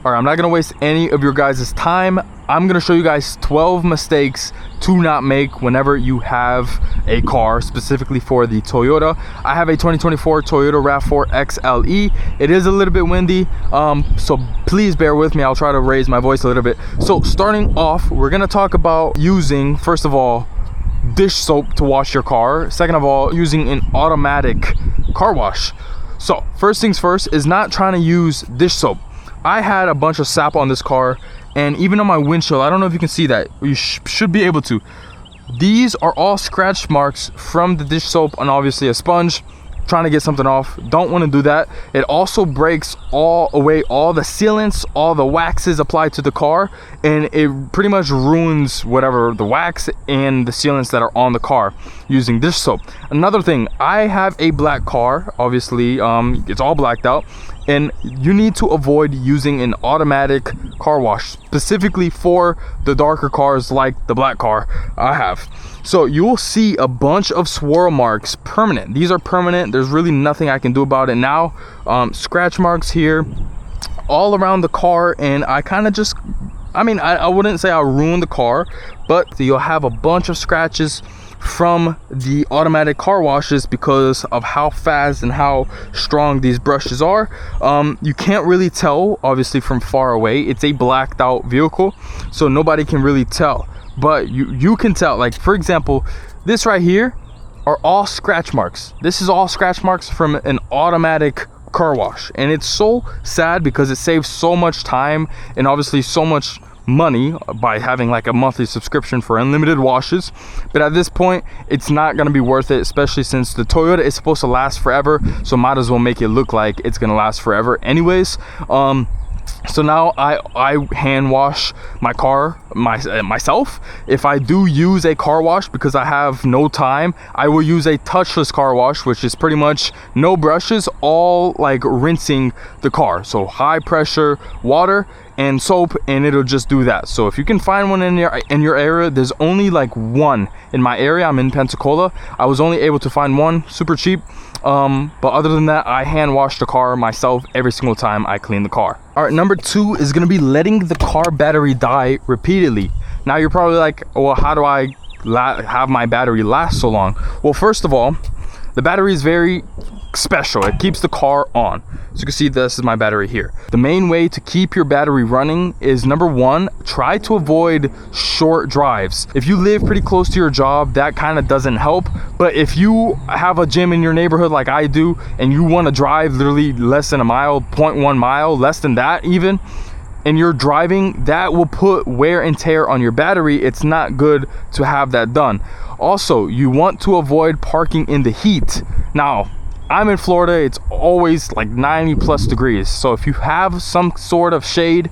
All right, I'm not gonna waste any of your guys' time. I'm gonna show you guys 12 mistakes to not make whenever you have a car, specifically for the Toyota. I have a 2024 Toyota RAV4 XLE. It is a little bit windy, so please bear with me. I'll try to raise my voice a little bit. So starting off, we're gonna talk about using, first of all, dish soap to wash your car. Second of all, using an automatic car wash. So first things first is not trying to use dish soap. I had a bunch of sap on this car, and even on my windshield, I don't know if you can see that. You should be able to. These are all scratch marks from the dish soap and obviously a sponge trying to get something off. Don't want to do that. It also breaks away all the sealants, all the waxes applied to the car, and it pretty much ruins whatever the wax and the sealants that are on the car using dish soap. Another thing, I have a black car, obviously it's all blacked out, and you need to avoid using an automatic car wash, specifically for the darker cars like the black car I have. So you will see a bunch of swirl marks, permanent. These are permanent. There's really nothing I can do about it now. Scratch marks here all around the car, and I kind of just, I wouldn't say I ruined the car, but you'll have a bunch of scratches from the automatic car washes because of how fast and how strong these brushes are. You can't really tell, obviously, from far away. It's a blacked out vehicle, so nobody can really tell, but you can tell. Like, for example, this right here are all scratch marks. This is all scratch marks from an automatic car wash, and it's so sad because it saves so much time and obviously so much money by having like a monthly subscription for unlimited washes. But at this point, it's not going to be worth it, especially since the Toyota is supposed to last forever, so might as well make it look like it's going to last forever anyways. So now I hand wash my car myself. If I do use a car wash because I have no time, I will use a touchless car wash, which is pretty much no brushes, all like rinsing the car. So high pressure water and soap, and it'll just do that. So if you can find one in your area, there's only like one in my area. I'm in Pensacola. I was only able to find one, super cheap. But other than that, I hand wash the car myself every single time I clean the car. All right, number 2 is gonna be letting the car battery die repeatedly. Now you're probably like, well, how do I have my battery last so long? Well, first of all, the battery is very special. It keeps the car on. So you can see this is my battery here. The main way to keep your battery running is, number 1, try to avoid short drives. If you live pretty close to your job, that kind of doesn't help. But if you have a gym in your neighborhood like I do, and you want to drive literally less than a mile, 0.1 mile, less than that even, and you're driving, that will put wear and tear on your battery. It's not good to have that done. Also, you want to avoid parking in the heat. Now, I'm in Florida, it's always like 90 plus degrees. So if you have some sort of shade,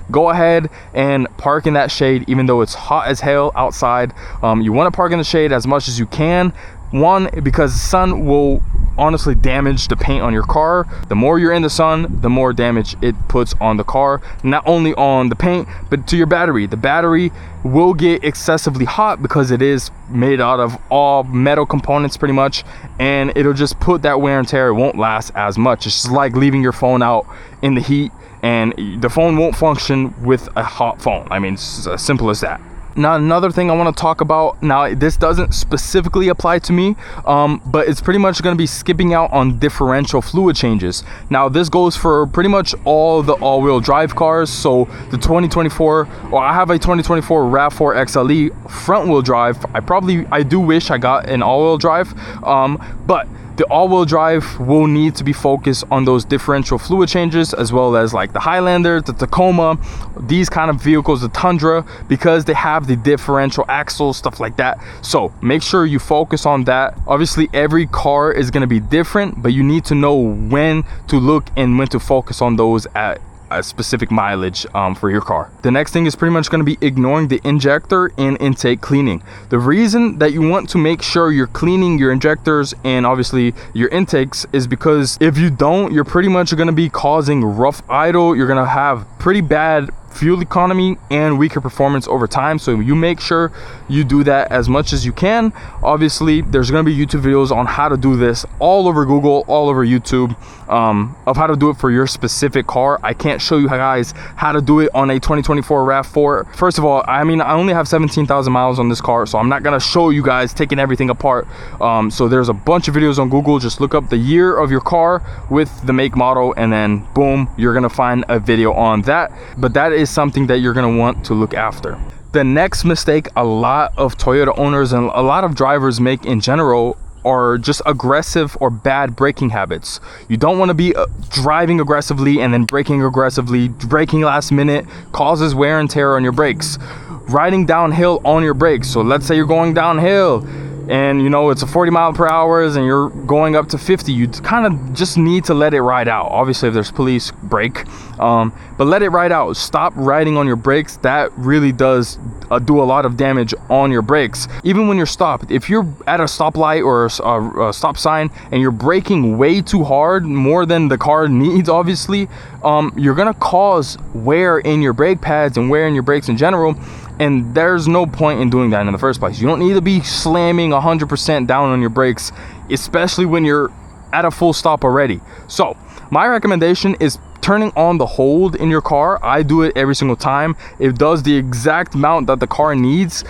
go ahead and park in that shade, even though it's hot as hell outside. You want to park in the shade as much as you can. One, because the sun will honestly damage the paint on your car. The more you're in the sun, the more damage it puts on the car, not only on the paint but to your battery. The battery will get excessively hot because it is made out of all metal components pretty much, and it'll just put that wear and tear. It won't last as much. It's just like leaving your phone out in the heat, and the phone won't function with a hot phone. I mean, it's as simple as that. Now, another thing I want to talk about, now this doesn't specifically apply to me, but it's pretty much going to be skipping out on differential fluid changes. Now this goes for pretty much all the all-wheel drive cars. So the 2024, or I have a 2024 RAV4 XLE front wheel drive. I do wish I got an all-wheel drive, but the all-wheel drive will need to be focused on those differential fluid changes, as well as like the Highlander, the Tacoma, these kind of vehicles, the Tundra, because they have the differential axles, stuff like that. So make sure you focus on that. Obviously every car is going to be different, but you need to know when to look and when to focus on those at a specific mileage for your car. The next thing is pretty much going to be ignoring the injector and intake cleaning. The reason that you want to make sure you're cleaning your injectors and obviously your intakes is because if you don't, you're pretty much going to be causing rough idle. You're going to have pretty bad fuel economy and weaker performance over time. So you make sure you do that as much as you can. Obviously, there's going to be YouTube videos on how to do this all over Google, all over YouTube, of how to do it for your specific car. I can't show you guys how to do it on a 2024 RAV4. First of all, I mean, I only have 17,000 miles on this car, so I'm not going to show you guys taking everything apart. So there's a bunch of videos on Google. Just look up the year of your car with the make, model, and then boom, you're going to find a video on that. But that is something that you're going to want to look after. The next mistake a lot of Toyota owners and a lot of drivers make in general are just aggressive or bad braking habits. You don't want to be driving aggressively and then braking aggressively. Braking last minute causes wear and tear on your brakes. Riding downhill on your brakes. So let's say you're going downhill and you know it's a 40 mile per hour and you're going up to 50. You kind of just need to let it ride out. Obviously, if there's police, brake, but let it ride out. Stop riding on your brakes. That really does do a lot of damage on your brakes. Even when you're stopped, if you're at a stoplight or a stop sign and you're braking way too hard, more than the car needs, obviously, you're gonna cause wear in your brake pads and wear in your brakes in general. And there's no point in doing that in the first place. You don't need to be slamming 100% down on your brakes, especially when you're at a full stop already. So my recommendation is turning on the hold in your car. I do it every single time. It does the exact amount that the car needs.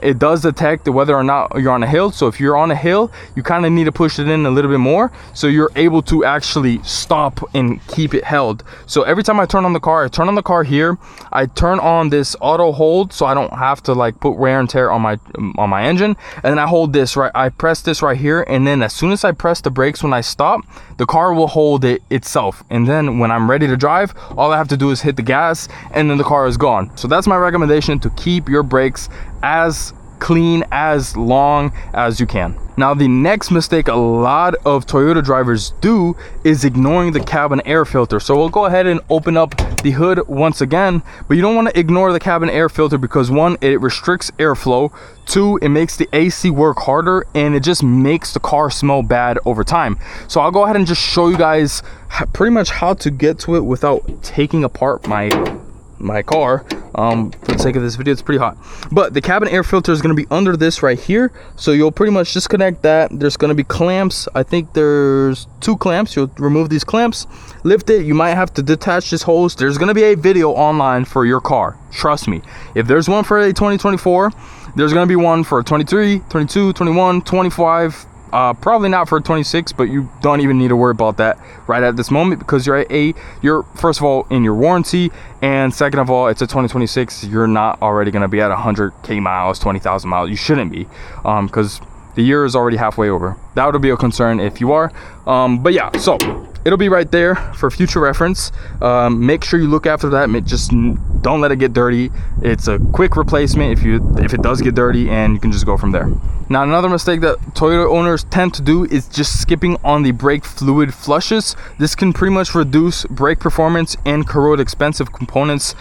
It does detect whether or not you're on a hill. So if you're on a hill, you kind of need to push it in a little bit more so you're able to actually stop and keep it held. So every time I turn on the car, I turn on the car here. I turn on this auto hold so I don't have to like put wear and tear on my engine. And then I hold this right. I press this right here, and then as soon as I press the brakes when I stop, the car will hold it itself. And then when I'm ready to drive, all I have to do is hit the gas and then the car is gone. So that's my recommendation, to keep your brakes as clean, as long as you can. Now, the next mistake a lot of Toyota drivers do is ignoring the cabin air filter. So we'll go ahead and open up the hood once again, but you don't want to ignore the cabin air filter because one, it restricts airflow. Two, it makes the AC work harder, and it just makes the car smell bad over time. So I'll go ahead and just show you guys pretty much how to get to it without taking apart my car. For the sake of this video, it's pretty hot, but the cabin air filter is going to be under this right here. So you'll pretty much disconnect that. There's going to be clamps. I think there's 2 clamps. You'll remove these clamps, lift it. You might have to detach this hose. There's going to be a video online for your car, trust me. If there's one for a 2024, there's going to be one for 23, 22, 21, 25. Probably not for 26, but you don't even need to worry about that right at this moment because you're first of all in your warranty, and second of all, it's a 2026. You're not already going to be at 100k miles, 20,000 miles. You shouldn't be, because the year is already halfway over. That would be a concern if you are. But yeah, so it'll be right there for future reference. Make sure you look after that. Just don't let it get dirty. It's a quick replacement if it does get dirty, and you can just go from there. Now, another mistake that Toyota owners tend to do is just skipping on the brake fluid flushes. This can pretty much reduce brake performance and corrode expensive components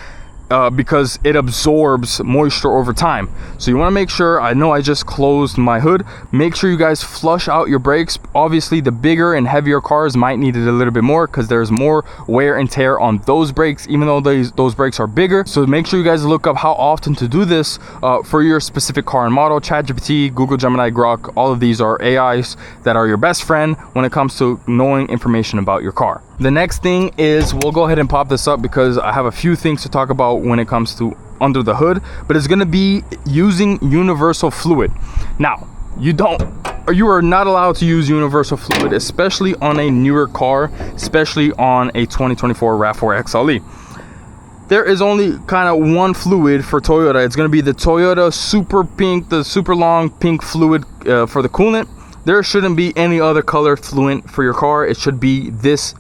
because it absorbs moisture over time. So you want to make sure, I know I just closed my hood, make sure you guys flush out your brakes. Obviously, the bigger and heavier cars might need it a little bit more because there's more wear and tear on those brakes, even though those brakes are bigger. So make sure you guys look up how often to do this for your specific car and model. ChatGPT, Google Gemini, Grok, all of these are AIs that are your best friend when it comes to knowing information about your car. The next thing is, we'll go ahead and pop this up because I have a few things to talk about when it comes to under the hood, but it's going to be using universal fluid. Now, you are not allowed to use universal fluid, especially on a newer car, especially on a 2024 RAV4 XLE. There is only kind of one fluid for Toyota. It's going to be the Toyota Super Pink, the super long pink fluid for the coolant. There shouldn't be any other color fluid for your car. It should be this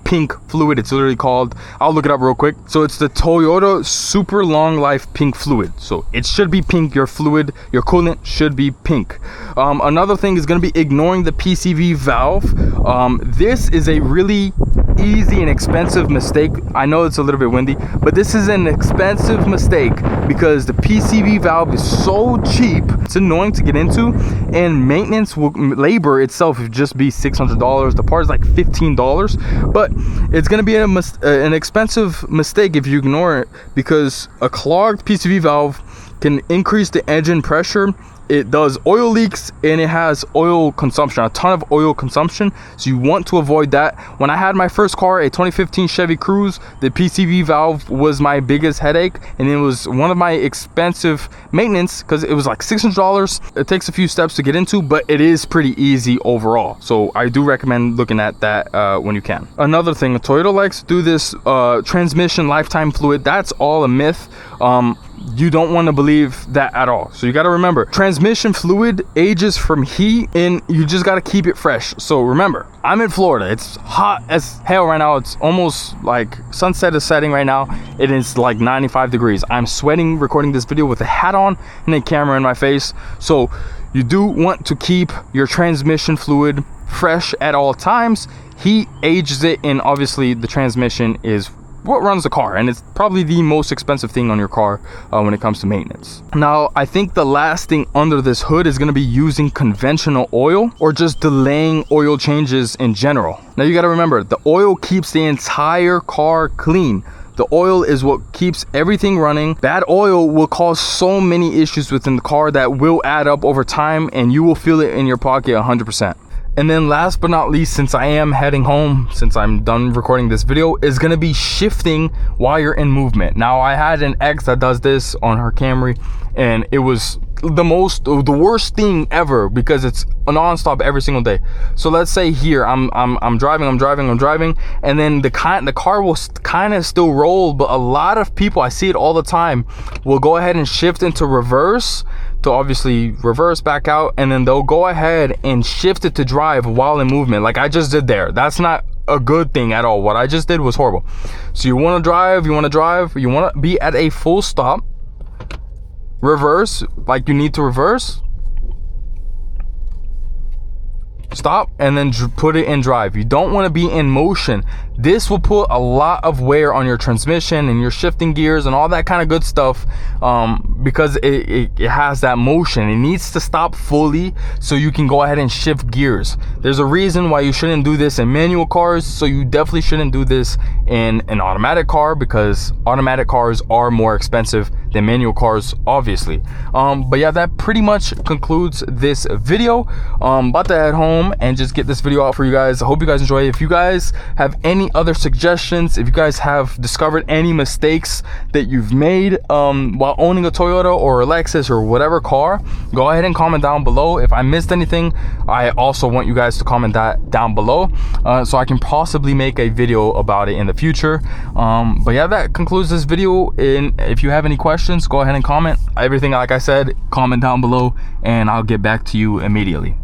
pink fluid. It's literally called, I'll look it up real quick. So it's the Toyota Super Long Life Pink Fluid. So it should be pink. Your fluid, your coolant should be pink. Another thing is going to be ignoring the PCV valve. This is a really easy and expensive mistake. I know it's a little bit windy, but this is an expensive mistake because the PCV valve is so cheap. It's annoying to get into, and maintenance labor itself would just be $600. The part is like $15, but it's going to be an expensive mistake if you ignore it, because a clogged PCV valve can increase the engine pressure. It does oil leaks, and it has oil consumption, a ton of oil consumption, so you want to avoid that. When I had my first car, a 2015 Chevy Cruze, the PCV valve was my biggest headache, and it was one of my expensive maintenance because it was like $600. It takes a few steps to get into, but it is pretty easy overall, so I do recommend looking at that when you can. Another thing, Toyota likes to do this transmission lifetime fluid. That's all a myth. You don't want to believe that at all. So you got to remember, transmission fluid ages from heat, and you just got to keep it fresh. So remember, I'm in Florida. It's hot as hell right now. It's almost like sunset is setting right now. It is like 95 degrees. I'm sweating recording this video with a hat on and a camera in my face. So you do want to keep your transmission fluid fresh at all times. Heat ages it, and obviously the transmission is what runs the car, and it's probably the most expensive thing on your car when it comes to maintenance. Now, I think the last thing under this hood is going to be using conventional oil, or just delaying oil changes in general. Now, you got to remember, the oil keeps the entire car clean. The oil is what keeps everything running. Bad oil will cause so many issues within the car that will add up over time, and you will feel it in your pocket 100%. And then last but not least, since I am heading home, since I'm done recording this video, is going to be shifting while you're in movement. Now, I had an ex that does this on her Camry, and it was the worst thing ever because it's non-stop every single day. So let's say here I'm driving, and then the car will kind of still roll, but a lot of people, I see it all the time, will go ahead and shift into reverse to obviously reverse back out, and then they'll go ahead and shift it to drive while in movement, like I just did there. That's not a good thing at all. What I just did was horrible. So you want to drive, you want to be at a full stop, reverse like you need to reverse, stop, and then put it in drive. You don't want to be in motion. This will put a lot of wear on your transmission and your shifting gears and all that kind of good stuff, because it has that motion. It needs to stop fully so you can go ahead and shift gears. There's a reason why you shouldn't do this in manual cars, so you definitely shouldn't do this in an automatic car, because automatic cars are more expensive than manual cars, obviously. But yeah, that pretty much concludes this video. About to head home and just get this video out for you guys. I hope you guys enjoy. If you guys have any other suggestions, if you guys have discovered any mistakes that you've made while owning a Toyota or a Lexus or whatever car, go ahead and comment down below. If I missed anything, I also want you guys to comment that down below, so I can possibly make a video about it in the future. But yeah, that concludes this video. And if you have any questions, go ahead and comment. Everything, like I said, comment down below and I'll get back to you immediately.